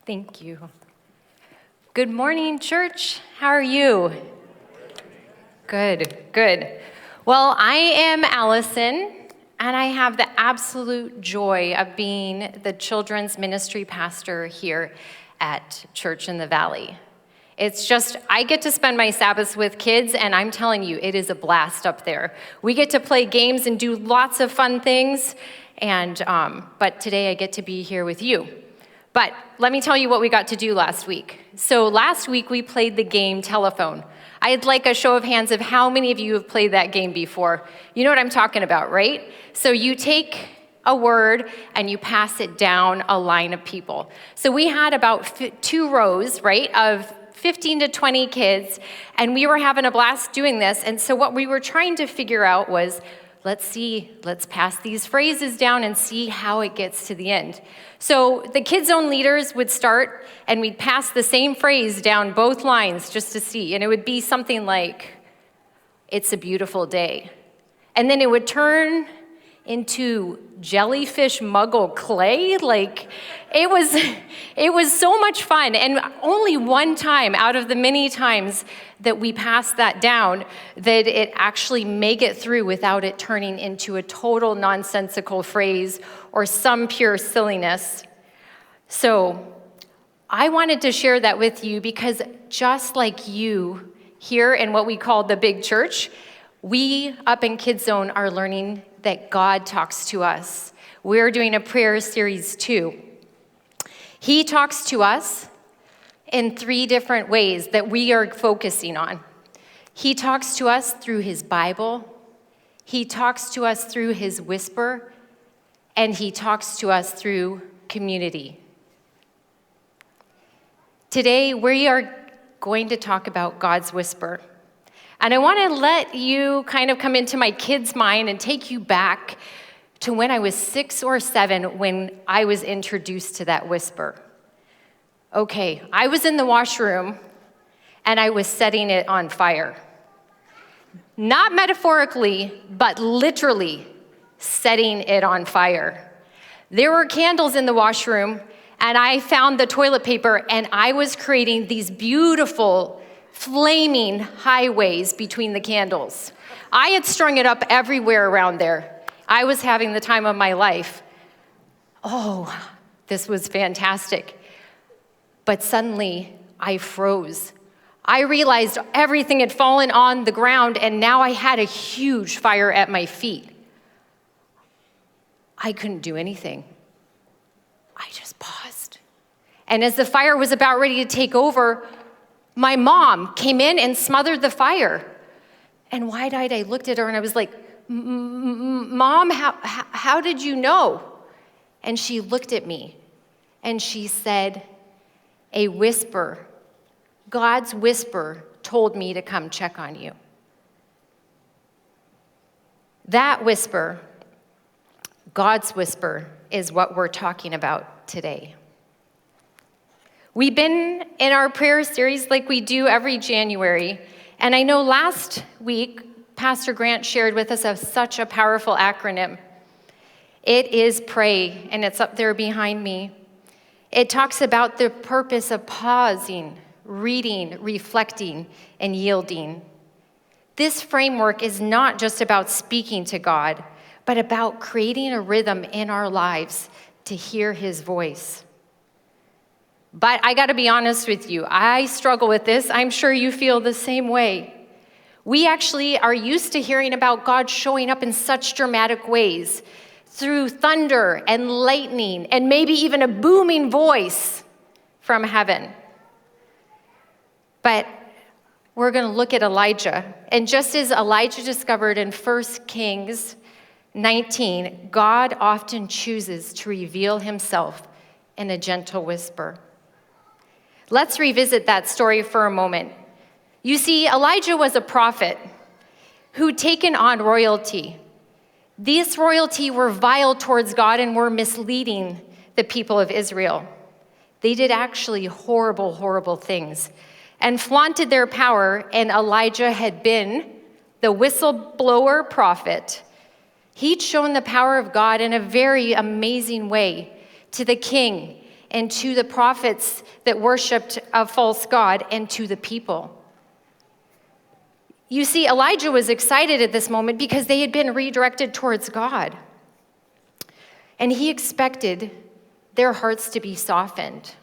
Thank you. Good morning, church. How are you? Good. Well, I am Allison, and I have the absolute joy of being the children's ministry pastor here at Church in the Valley. It's just, I get to spend my Sabbaths with kids, and I'm telling you, it is a blast up there. We get to play games and do lots of fun things, but today I get to be here with you. But let me tell you what we got to do last week. So last week we played the game Telephone. I'd like a show of hands of how many of you have played that game before. You know what I'm talking about, right? So you take a word and you pass it down a line of people. So we had about 2 rows, right, of 15 to 20 kids, and we were having a blast doing this. And so what we were trying to figure out was, let's pass these phrases down and see how it gets to the end. So the kids' zone leaders would start, and we'd pass the same phrase down both lines just to see. And it would be something like, "It's a beautiful day." And then it would turn into jellyfish muggle clay. It was so much fun. And only one time out of the many times that we passed that down that it actually make it through without it turning into a total nonsensical phrase or some pure silliness. So I wanted to share that with you because just like you here in what we call the big church, we up in Kids Zone are learning that God talks to us. We're doing a prayer series too. He talks to us in 3 different ways that we are focusing on. He talks to us through his Bible, he talks to us through his whisper, and he talks to us through community. Today, we are going to talk about God's whisper. And I want to let you kind of come into my kids' mind and take you back to when I was 6 or 7 when I was introduced to that whisper. Okay, I was in the washroom and I was setting it on fire. Not metaphorically, but literally setting it on fire. There were candles in the washroom and I found the toilet paper and I was creating these beautiful flaming highways between the candles. I had strung it up everywhere around there. I was having the time of my life. Oh, this was fantastic. But suddenly, I froze. I realized everything had fallen on the ground, and now I had a huge fire at my feet. I couldn't do anything. I just paused. And as the fire was about ready to take over, my mom came in and smothered the fire. And wide-eyed, I looked at her and I was like, "Mom, how did you know?" And she looked at me and she said, "A whisper, God's whisper told me to come check on you." That whisper, God's whisper, is what we're talking about today. We've been in our prayer series like we do every January, and I know last week, Pastor Grant shared with us such a powerful acronym. It is PRAY, and it's up there behind me. It talks about the purpose of pausing, reading, reflecting, and yielding. This framework is not just about speaking to God, but about creating a rhythm in our lives to hear his voice. But I gotta be honest with you, I struggle with this. I'm sure you feel the same way. We actually are used to hearing about God showing up in such dramatic ways, through thunder and lightning, and maybe even a booming voice from heaven. But we're gonna look at Elijah. And just as Elijah discovered in 1 Kings 19, God often chooses to reveal himself in a gentle whisper. Let's revisit that story for a moment. You see, Elijah was a prophet who'd taken on royalty. These royalty were vile towards God and were misleading the people of Israel. They did actually horrible, horrible things and flaunted their power, and Elijah had been the whistleblower prophet. He'd shown the power of God in a very amazing way to the king and to the prophets that worshiped a false god, and to the people. You see, Elijah was excited at this moment because they had been redirected towards God. And he expected their hearts to be softened.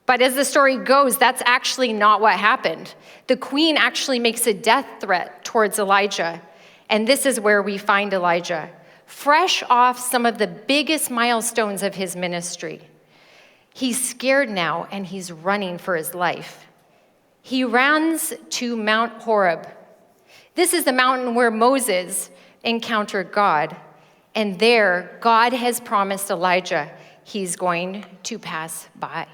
But as the story goes, that's actually not what happened. The queen actually makes a death threat towards Elijah. And this is where we find Elijah, fresh off some of the biggest milestones of his ministry. He's scared now, and he's running for his life. He runs to Mount Horeb. This is the mountain where Moses encountered God. And there, God has promised Elijah he's going to pass by.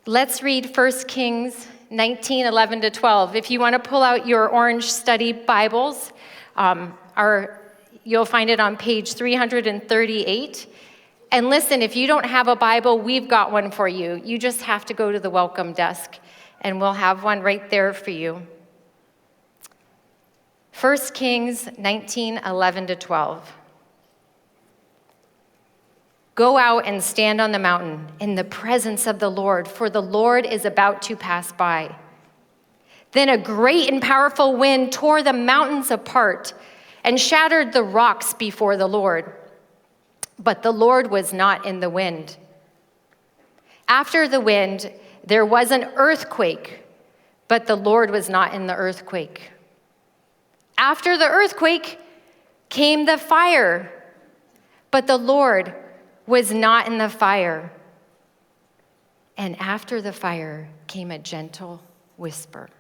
Let's read 1 Kings 19, 11 to 12. If you want to pull out your orange study Bibles, you'll find it on page 338. And listen, if you don't have a Bible, we've got one for you. You just have to go to the welcome desk, and we'll have one right there for you. 1 Kings 19, 11 to 12. Go out and stand on the mountain in the presence of the Lord, for the Lord is about to pass by. Then a great and powerful wind tore the mountains apart and shattered the rocks before the Lord. But the Lord was not in the wind. After the wind, there was an earthquake, but the Lord was not in the earthquake. After the earthquake came the fire, but the Lord was not in the fire. And after the fire came a gentle whisper.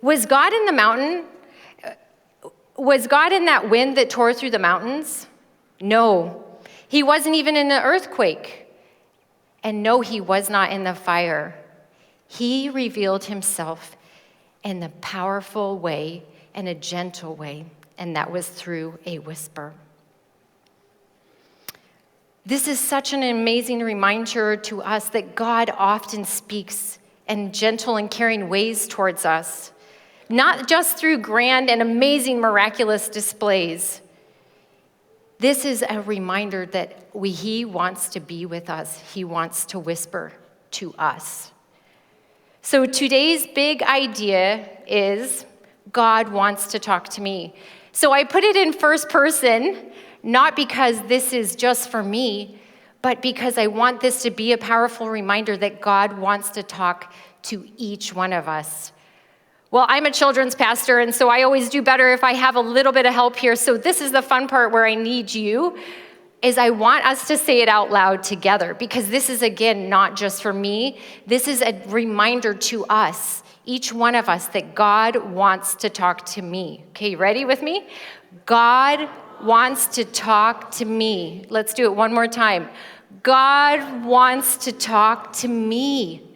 Was God in the mountain? Was God in that wind that tore through the mountains? No, he wasn't even in the earthquake. And no, he was not in the fire. He revealed himself in a powerful way and a gentle way, and that was through a whisper. This is such an amazing reminder to us that God often speaks in gentle and caring ways towards us. Not just through grand and amazing miraculous displays. This is a reminder that he wants to be with us. He wants to whisper to us. So today's big idea is God wants to talk to me. So I put it in first person, not because this is just for me, but because I want this to be a powerful reminder that God wants to talk to each one of us. Well, I'm a children's pastor, and so I always do better if I have a little bit of help here. So this is the fun part where I need you, is I want us to say it out loud together, because this is, again, not just for me. This is a reminder to us, each one of us, that God wants to talk to me. Okay, you ready with me? God wants to talk to me. Let's do it one more time. God wants to talk to me.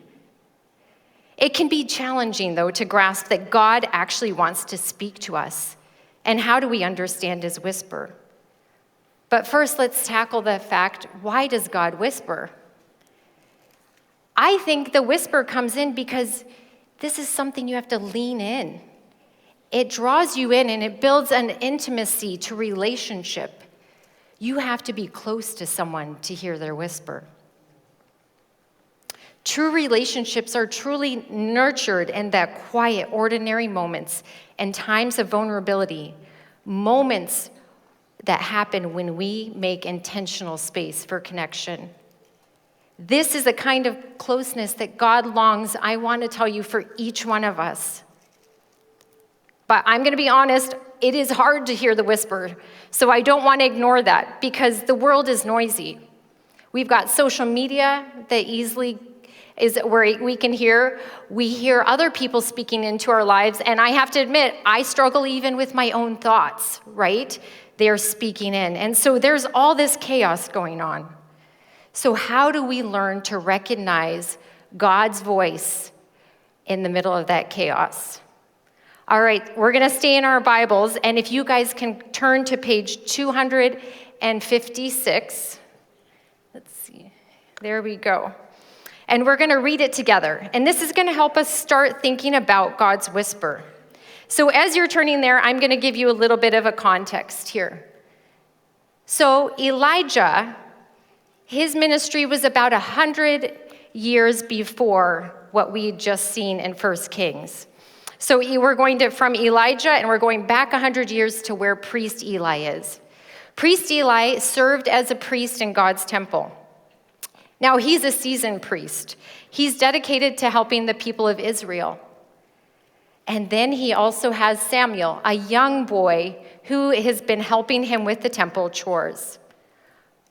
It can be challenging, though, to grasp that God actually wants to speak to us. And how do we understand his whisper? But first, let's tackle the fact, why does God whisper? I think the whisper comes in because this is something you have to lean in. It draws you in, and it builds an intimacy to relationship. You have to be close to someone to hear their whisper. True relationships are truly nurtured in that quiet, ordinary moments and times of vulnerability, moments that happen when we make intentional space for connection. This is the kind of closeness that God longs, I want to tell you, for each one of us. But I'm going to be honest, it is hard to hear the whisper, so I don't want to ignore that, because the world is noisy. We've got social media that easily is where we can hear. We hear other people speaking into our lives, and I have to admit, I struggle even with my own thoughts, right? They're speaking in, and so there's all this chaos going on. So how do we learn to recognize God's voice in the middle of that chaos? All right, we're going to stay in our Bibles, and if you guys can turn to page 256. Let's see. There we go. And we're going to read it together. And this is going to help us start thinking about God's whisper. So as you're turning there, I'm going to give you a little bit of a context here. So Elijah, his ministry was about 100 years before what we had just seen in 1 Kings. So we're going from Elijah, and we're going back 100 years to where priest Eli is. Priest Eli served as a priest in God's temple. Now, he's a seasoned priest. He's dedicated to helping the people of Israel. And then he also has Samuel, a young boy who has been helping him with the temple chores.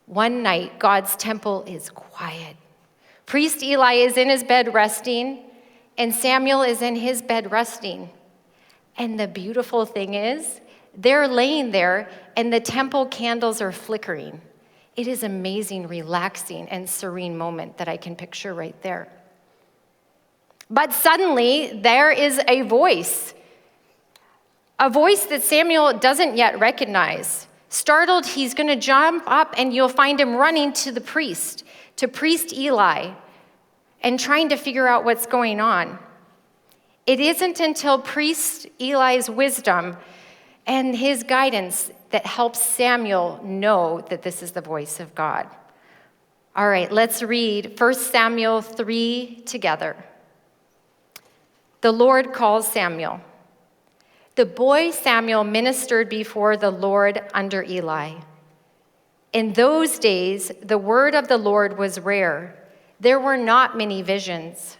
One night, God's temple is quiet. Priest Eli is in his bed resting, and Samuel is in his bed resting. And the beautiful thing is, they're laying there, and the temple candles are flickering. It is amazing, relaxing, and serene moment that I can picture right there. But suddenly, there is a voice that Samuel doesn't yet recognize. Startled, he's going to jump up, and you'll find him running to Priest Eli, and trying to figure out what's going on. It isn't until Priest Eli's wisdom and his guidance that helps Samuel know that this is the voice of God. All right, let's read 1 Samuel 3 together. The Lord calls Samuel. The boy Samuel ministered before the Lord under Eli. In those days, the word of the Lord was rare. There were not many visions.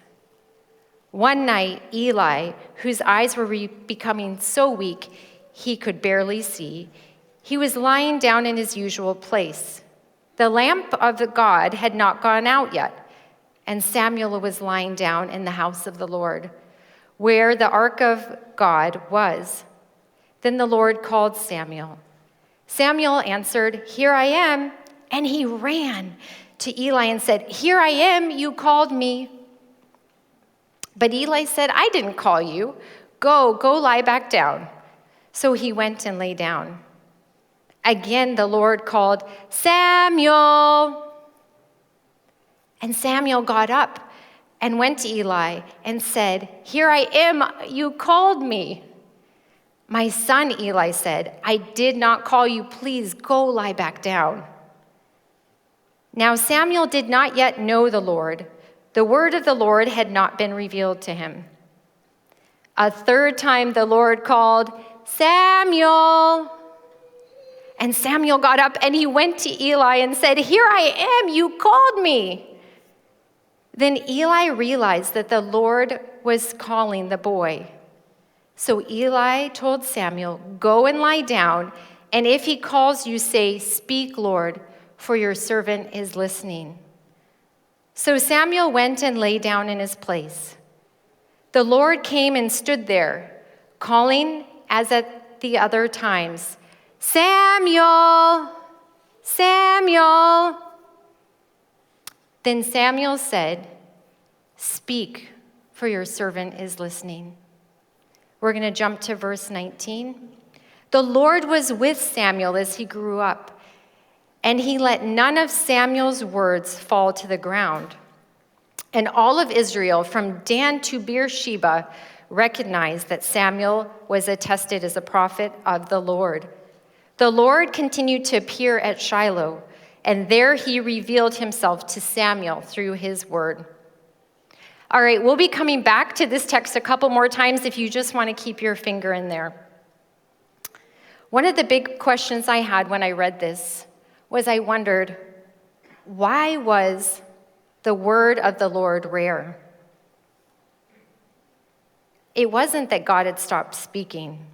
One night, Eli, whose eyes were becoming so weak he could barely see, he was lying down in his usual place. The lamp of God had not gone out yet, and Samuel was lying down in the house of the Lord, where the ark of God was. Then the Lord called Samuel. Samuel answered, "Here I am." And he ran to Eli and said, "Here I am, you called me." But Eli said, "I didn't call you. Go lie back down." So he went and lay down. Again, the Lord called, "Samuel." And Samuel got up and went to Eli and said, "Here I am, you called me." "My son," Eli said, "I did not call you. Please go lie back down." Now Samuel did not yet know the Lord. The word of the Lord had not been revealed to him. A third time the Lord called, "Samuel." And Samuel got up and he went to Eli and said, "Here I am, you called me." Then Eli realized that the Lord was calling the boy. So Eli told Samuel, "Go and lie down, and if he calls you, say, 'Speak, Lord, for your servant is listening.'" So Samuel went and lay down in his place. The Lord came and stood there, calling as at the other times, "Samuel, Samuel." Then Samuel said, "Speak, for your servant is listening." We're going to jump to verse 19. The Lord was with Samuel as he grew up, and he let none of Samuel's words fall to the ground. And all of Israel, from Dan to Beersheba, recognized that Samuel was attested as a prophet of the Lord. The Lord continued to appear at Shiloh, and there he revealed himself to Samuel through his word. All right, we'll be coming back to this text a couple more times if you just want to keep your finger in there. One of the big questions I had when I read this was I wondered, why was the word of the Lord rare? It wasn't that God had stopped speaking.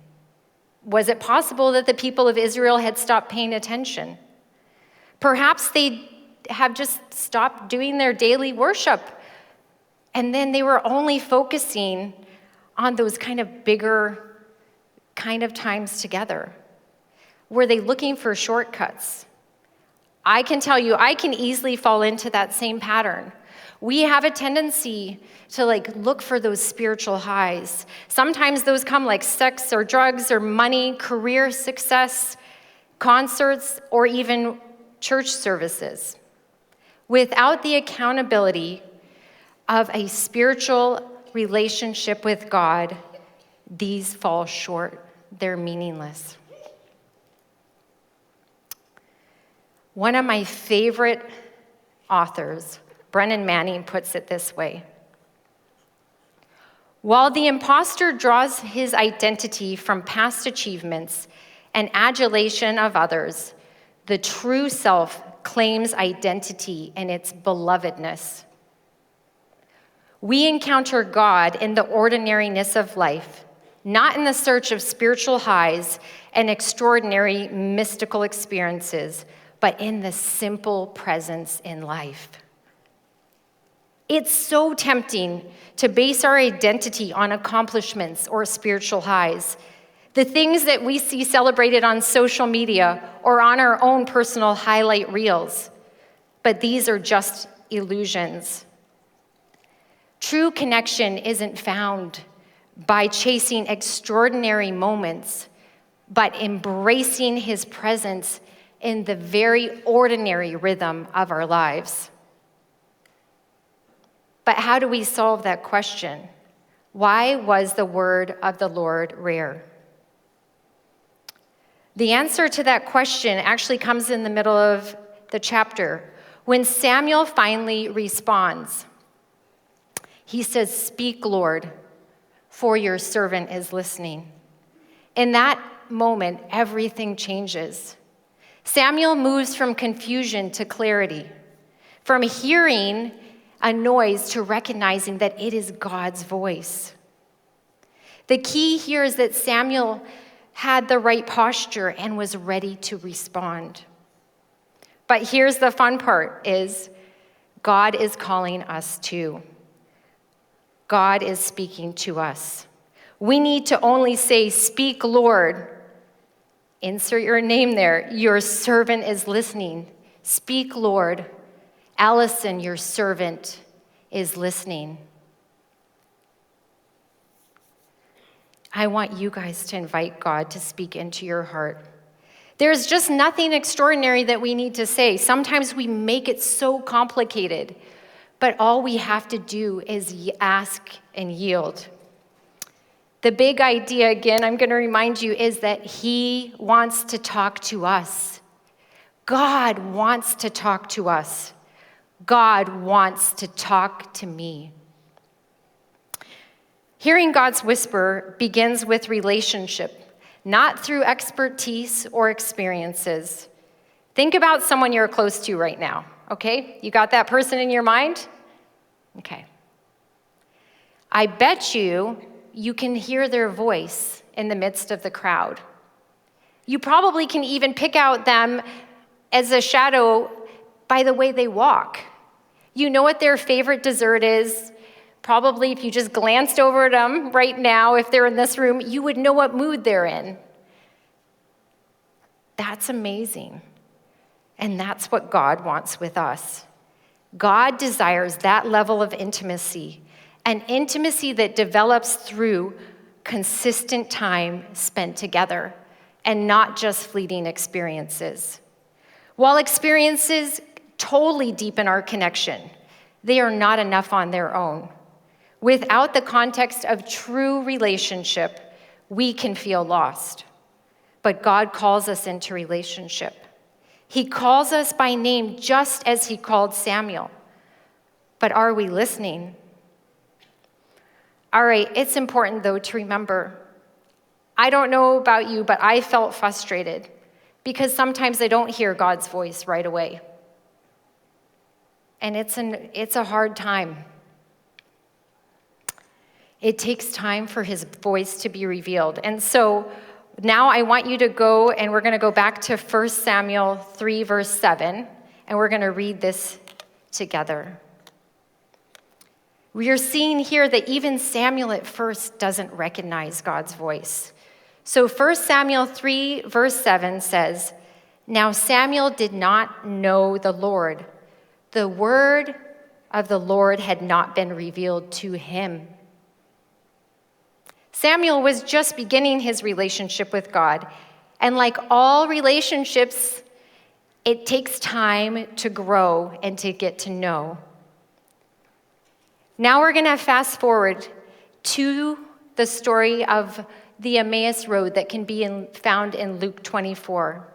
Was it possible that the people of Israel had stopped paying attention? Perhaps they have just stopped doing their daily worship, and then they were only focusing on those kind of bigger kind of times together. Were they looking for shortcuts? I can tell you, I can easily fall into that same pattern. We have a tendency to look for those spiritual highs. Sometimes those come like sex or drugs or money, career success, concerts, or even church services. Without the accountability of a spiritual relationship with God, these fall short. They're meaningless. One of my favorite authors, Brennan Manning, puts it this way. While the imposter draws his identity from past achievements and adulation of others, the true self claims identity in its belovedness. We encounter God in the ordinariness of life, not in the search of spiritual highs and extraordinary mystical experiences, but in the simple presence in life. It's so tempting to base our identity on accomplishments or spiritual highs, the things that we see celebrated on social media or on our own personal highlight reels. But these are just illusions. True connection isn't found by chasing extraordinary moments, but embracing his presence in the very ordinary rhythm of our lives. But how do we solve that question? Why was the word of the Lord rare? The answer to that question actually comes in the middle of the chapter, when Samuel finally responds. He says, "Speak, Lord, for your servant is listening." In that moment, everything changes. Samuel moves from confusion to clarity, from hearing a noise to recognizing that it is God's voice. The key here is that Samuel had the right posture and was ready to respond. But here's the fun part is God is calling us too. God is speaking to us. We need to only say, "Speak, Lord." Insert your name there. Your servant is listening. Speak, Lord. Allison, your servant, is listening. I want you guys to invite God to speak into your heart. There's just nothing extraordinary that we need to say. Sometimes we make it so complicated, but all we have to do is ask and yield. The big idea, again, I'm going to remind you, is that he wants to talk to us. God wants to talk to us. God wants to talk to me. Hearing God's whisper begins with relationship, not through expertise or experiences. Think about someone you're close to right now, okay? You got that person in your mind? Okay. I bet you can hear their voice in the midst of the crowd. You probably can even pick out them as a shadow by the way they walk. You know what their favorite dessert is. Probably if you just glanced over at them right now, if they're in this room, you would know what mood they're in. That's amazing. And that's what God wants with us. God desires that level of intimacy, an intimacy that develops through consistent time spent together and not just fleeting experiences. While experiences totally deepen our connection, they are not enough on their own. Without the context of true relationship, we can feel lost. But God calls us into relationship. He calls us by name just as he called Samuel. But are we listening? All right, it's important, though, to remember, I don't know about you, but I felt frustrated because sometimes I don't hear God's voice right away. And it's a hard time. It takes time for his voice to be revealed. And so now I want you to go, and we're going to go back to 1 Samuel 3, verse 7, and we're going to read this together. We are seeing here that even Samuel at first doesn't recognize God's voice. So 1 Samuel 3, verse 7 says, "Now Samuel did not know the Lord. The word of the Lord had not been revealed to him." Samuel was just beginning his relationship with God. And like all relationships, it takes time to grow and to get to know. Now we're going to fast forward to the story of the Emmaus Road that can be found in Luke 24.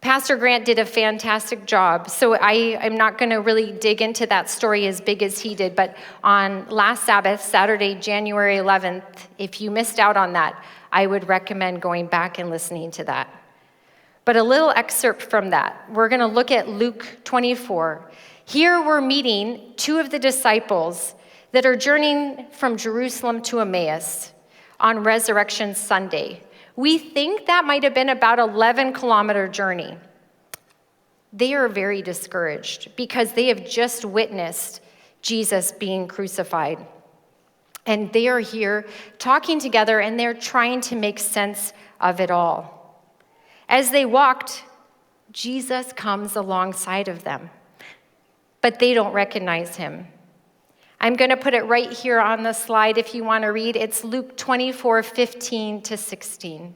Pastor Grant did a fantastic job, so I'm not going to really dig into that story as big as he did, but on last Sabbath, Saturday, January 11th, if you missed out on that, I would recommend going back and listening to that. But a little excerpt from that. We're going to look at Luke 24. Here we're meeting two of the disciples that are journeying from Jerusalem to Emmaus on Resurrection Sunday. We think that might have been about 11-kilometer journey. They are very discouraged because they have just witnessed Jesus being crucified. And they are here talking together, and they're trying to make sense of it all. As they walked, Jesus comes alongside of them, but they don't recognize him. I'm going to put it right here on the slide if you want to read. It's Luke 24:15-16.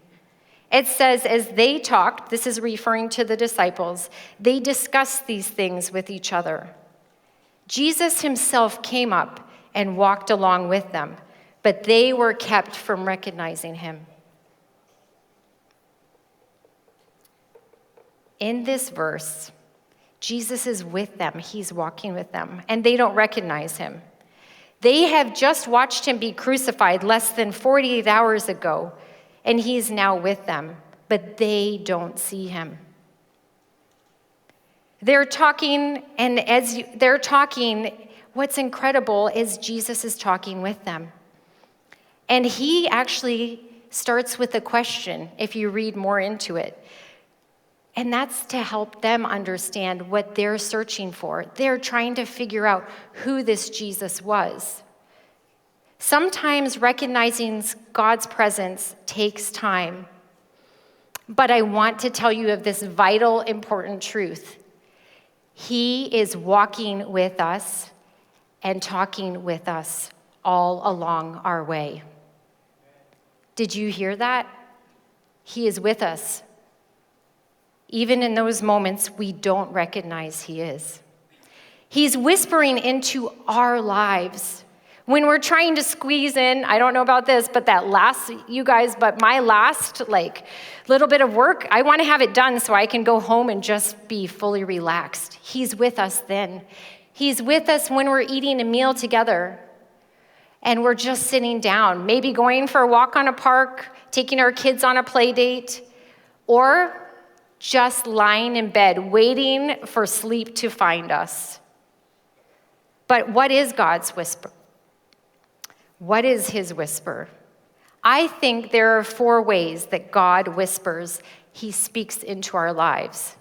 It says, as they talked, this is referring to the disciples, they discussed these things with each other. Jesus himself came up and walked along with them, but they were kept from recognizing him. In this verse, Jesus is with them. He's walking with them, and they don't recognize him. They have just watched him be crucified less than 48 hours ago, and he's now with them, but they don't see him. They're talking, and as they're talking, what's incredible is Jesus is talking with them. And he actually starts with a question, if you read more into it. And that's to help them understand what they're searching for. They're trying to figure out who this Jesus was. Sometimes recognizing God's presence takes time. But I want to tell you of this vital, important truth. He is walking with us and talking with us all along our way. Did you hear that? He is with us. Even in those moments we don't recognize he is. He's whispering into our lives. When we're trying to squeeze in, I don't know about this, but my last little bit of work, I want to have it done so I can go home and just be fully relaxed. He's with us then. He's with us when we're eating a meal together and we're just sitting down, maybe going for a walk on a park, taking our kids on a play date, or just lying in bed, waiting for sleep to find us. But what is God's whisper? What is his whisper? I think there are 4 ways that God whispers. He speaks into our lives.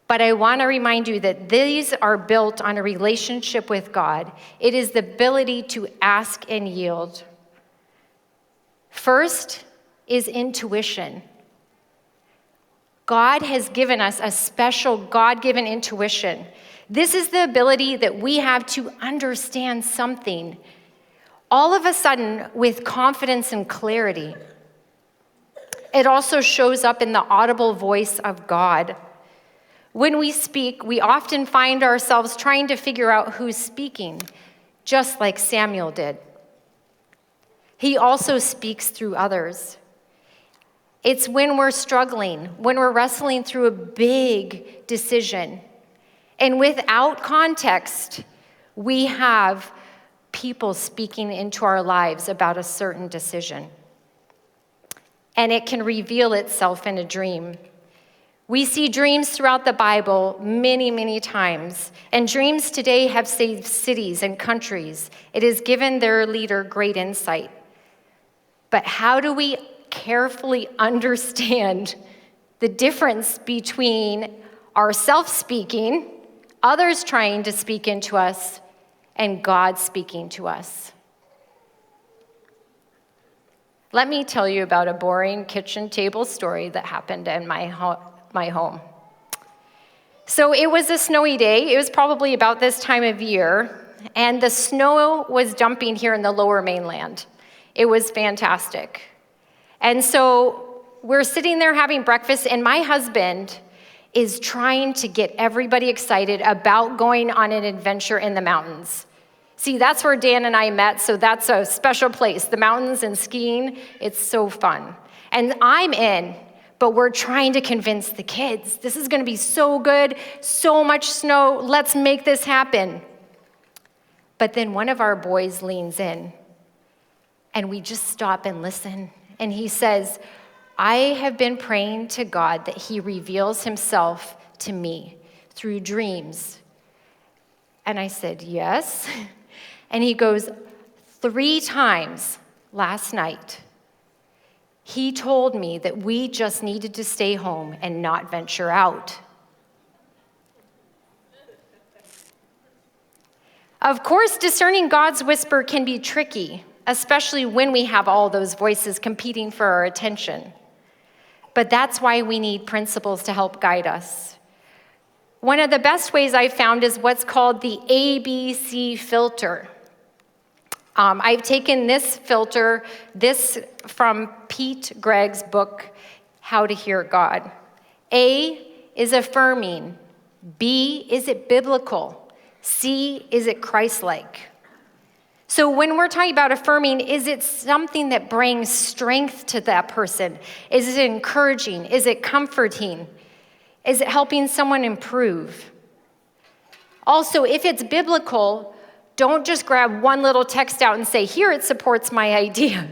But I want to remind you that these are built on a relationship with God. It is the ability to ask and yield. First is intuition. God has given us a special God-given intuition. This is the ability that we have to understand something all of a sudden with confidence and clarity. It also shows up in the audible voice of God. When we speak, we often find ourselves trying to figure out who's speaking, just like Samuel did. He also speaks through others. It's when we're struggling, when we're wrestling through a big decision. And without context, we have people speaking into our lives about a certain decision. And it can reveal itself in a dream. We see dreams throughout the Bible many, many times. And dreams today have saved cities and countries. It has given their leader great insight. But how do we carefully understand the difference between our self-speaking, others trying to speak into us, and God speaking to us? Let me tell you about a boring kitchen table story that happened in my home. So it was a snowy day. It was probably about this time of year, and the snow was dumping here in the lower mainland. It was fantastic. And so we're sitting there having breakfast, and my husband is trying to get everybody excited about going on an adventure in the mountains. See, that's where Dan and I met, so that's a special place. The mountains and skiing, it's so fun. And I'm in, but we're trying to convince the kids, this is going to be so good, so much snow, let's make this happen. But then one of our boys leans in, and we just stop and listen. And he says, I have been praying to God that he reveals himself to me through dreams. And I said, yes. And he goes, 3 times last night, he told me that we just needed to stay home and not venture out. Of course, discerning God's whisper can be tricky, especially when we have all those voices competing for our attention. But that's why we need principles to help guide us. One of the best ways I've found is what's called the ABC filter. I've taken this filter, this from Pete Greig's book, How to Hear God. A is affirming. B, is it biblical? C, is it Christ-like? So when we're talking about affirming, is it something that brings strength to that person? Is it encouraging? Is it comforting? Is it helping someone improve? Also, if it's biblical, don't just grab one little text out and say, here it supports my idea.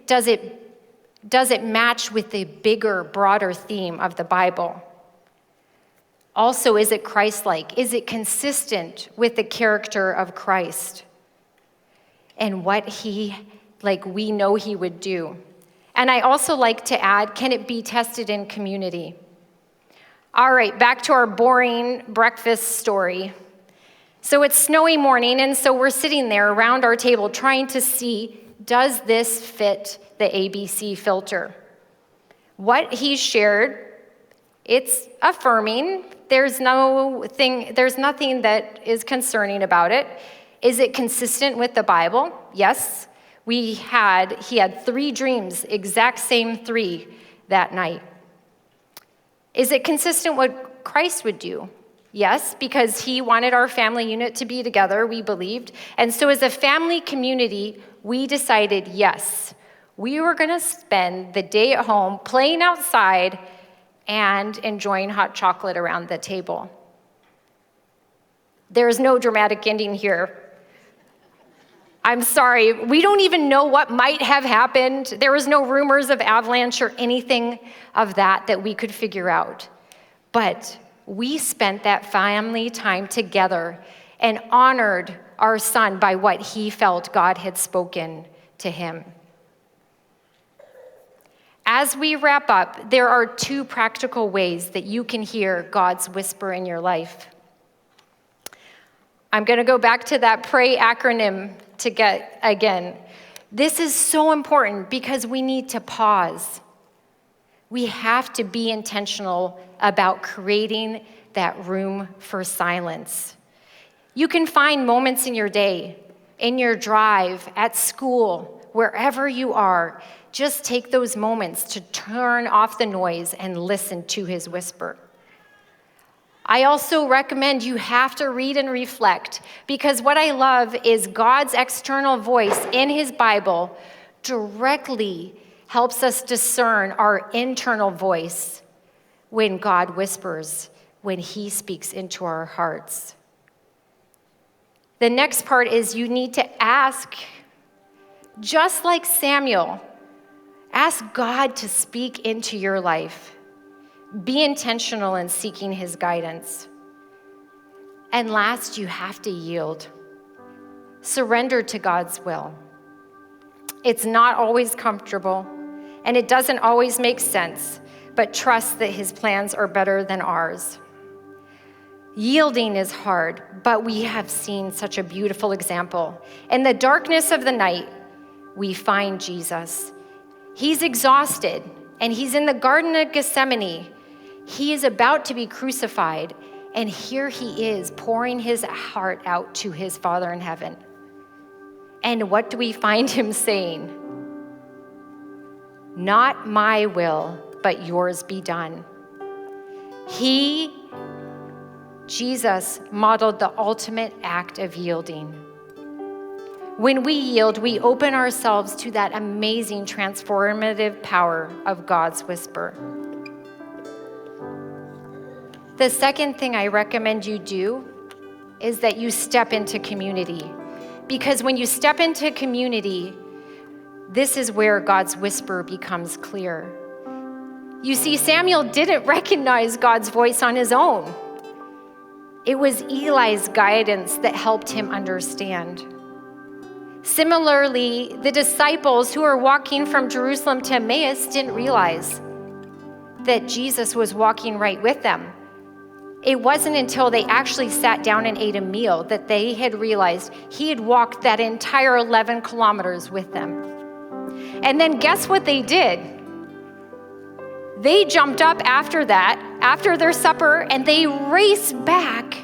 Does it match with the bigger, broader theme of the Bible? Also, is it Christ-like? Is it consistent with the character of Christ and what we know he would do? And I also like to add, can it be tested in community? All right, back to our boring breakfast story. So it's snowy morning, and so we're sitting there around our table trying to see, does this fit the ABC filter? What he shared, it's affirming. There's nothing that is concerning about it. Is it consistent with the Bible? Yes. He had 3 dreams, exact same 3 that night. Is it consistent with what Christ would do? Yes, because he wanted our family unit to be together, we believed. And so as a family community, we decided, yes, we were going to spend the day at home playing outside and enjoying hot chocolate around the table. There's no dramatic ending here. I'm sorry, we don't even know what might have happened. There was no rumors of avalanche or anything of that we could figure out. But we spent that family time together and honored our son by what he felt God had spoken to him. As we wrap up, there are 2 practical ways that you can hear God's whisper in your life. I'm going to go back to that PRAY acronym to get again. This is so important because we need to pause. We have to be intentional about creating that room for silence. You can find moments in your day, in your drive, at school, wherever you are. Just take those moments to turn off the noise and listen to his whisper. I also recommend you have to read and reflect, because what I love is God's external voice in his Bible directly helps us discern our internal voice when God whispers, when he speaks into our hearts. The next part is you need to ask, just like Samuel, ask God to speak into your life. Be intentional in seeking his guidance. And last, you have to yield. Surrender to God's will. It's not always comfortable, and it doesn't always make sense, but trust that his plans are better than ours. Yielding is hard, but we have seen such a beautiful example. In the darkness of the night, we find Jesus. He's exhausted, and he's in the Garden of Gethsemane. He is about to be crucified, and here he is pouring his heart out to his Father in heaven. And what do we find him saying? Not my will, but yours be done. Jesus, modeled the ultimate act of yielding. When we yield, we open ourselves to that amazing transformative power of God's whisper. The second thing I recommend you do is that you step into community. Because when you step into community, this is where God's whisper becomes clear. You see, Samuel didn't recognize God's voice on his own. It was Eli's guidance that helped him understand. Similarly, the disciples who were walking from Jerusalem to Emmaus didn't realize that Jesus was walking right with them. It wasn't until they actually sat down and ate a meal that they had realized he had walked that entire 11 kilometers with them. And then guess what they did? They jumped up after that, after their supper, and they raced back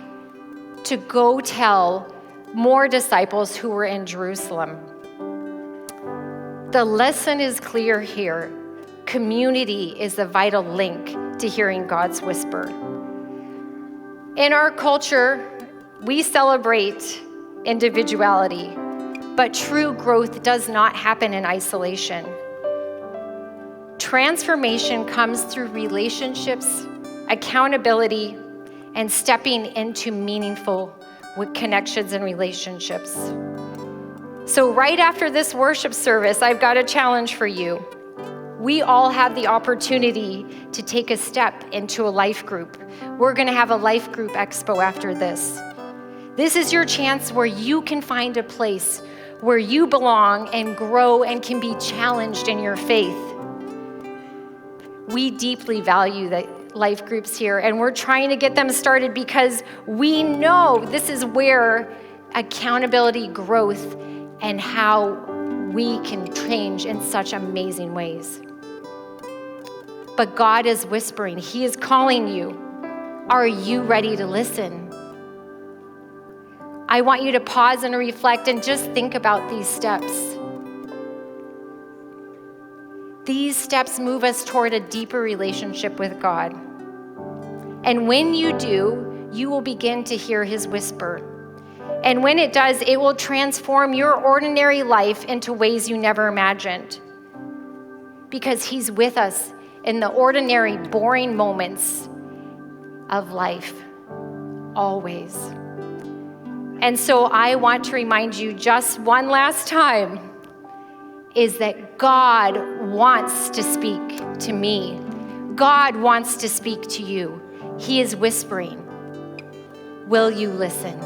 to go tell more disciples who were in Jerusalem. The lesson is clear here. Community is the vital link to hearing God's whisper. In our culture, we celebrate individuality, but true growth does not happen in isolation. Transformation comes through relationships, accountability, and stepping into meaningful connections and relationships. So right after this worship service, I've got a challenge for you. We all have the opportunity to take a step into a life group. We're going to have a life group expo after this. This is your chance where you can find a place where you belong and grow and can be challenged in your faith. We deeply value the life groups here, and we're trying to get them started because we know this is where accountability, growth, and how we can change in such amazing ways. But God is whispering. He is calling you. Are you ready to listen? I want you to pause and reflect and just think about these steps. These steps move us toward a deeper relationship with God. And when you do, you will begin to hear his whisper. And when it does, it will transform your ordinary life into ways you never imagined. Because he's with us in the ordinary, boring moments of life, always. And so I want to remind you just one last time, is that God wants to speak to me. God wants to speak to you. He is whispering. Will you listen?